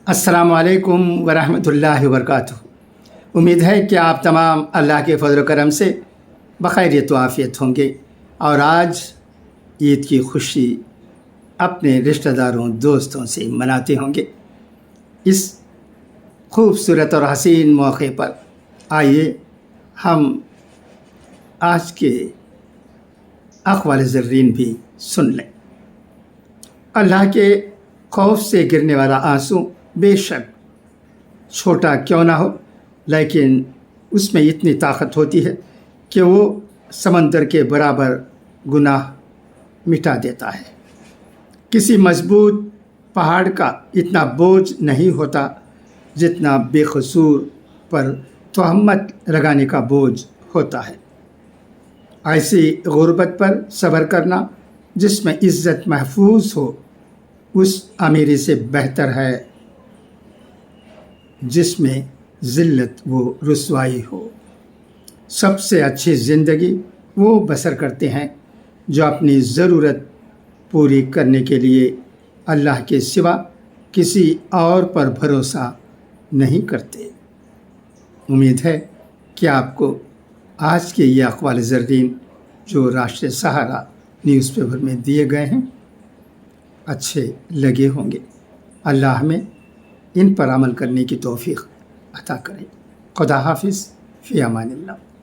السلام علیکم ورحمۃ وبرکاتہ۔ امید ہے کہ آپ تمام اللہ کے فضل و کرم سے بخیریت و عافیت ہوں گے اور آج عید کی خوشی اپنے رشتہ داروں دوستوں سے مناتے ہوں گے۔ اس خوبصورت اور حسین موقع پر آئیے ہم آج کے اقوال زرین بھی سن لیں۔ اللہ کے خوف سے گرنے والا آنسو بے شک چھوٹا کیوں نہ ہو، لیکن اس میں اتنی طاقت ہوتی ہے کہ وہ سمندر کے برابر گناہ مٹا دیتا ہے۔ کسی مضبوط پہاڑ کا اتنا بوجھ نہیں ہوتا جتنا بے قصور پر تہمت لگانے کا بوجھ ہوتا ہے۔ ایسی غربت پر صبر کرنا جس میں عزت محفوظ ہو اس امیری سے بہتر ہے جس میں ذلت و رسوائی ہو۔ سب سے اچھی زندگی وہ بسر کرتے ہیں جو اپنی ضرورت پوری کرنے کے لیے اللہ کے سوا کسی اور پر بھروسہ نہیں کرتے۔ امید ہے کہ آپ کو آج کے یہ اقوال زرین جو راشٹریہ سہارا نیوز پیپر میں دیے گئے ہیں اچھے لگے ہوں گے۔ اللہ ہمیں ان پر عمل کرنے کی توفیق عطا کرے۔ خدا حافظ، فی امان اللہ۔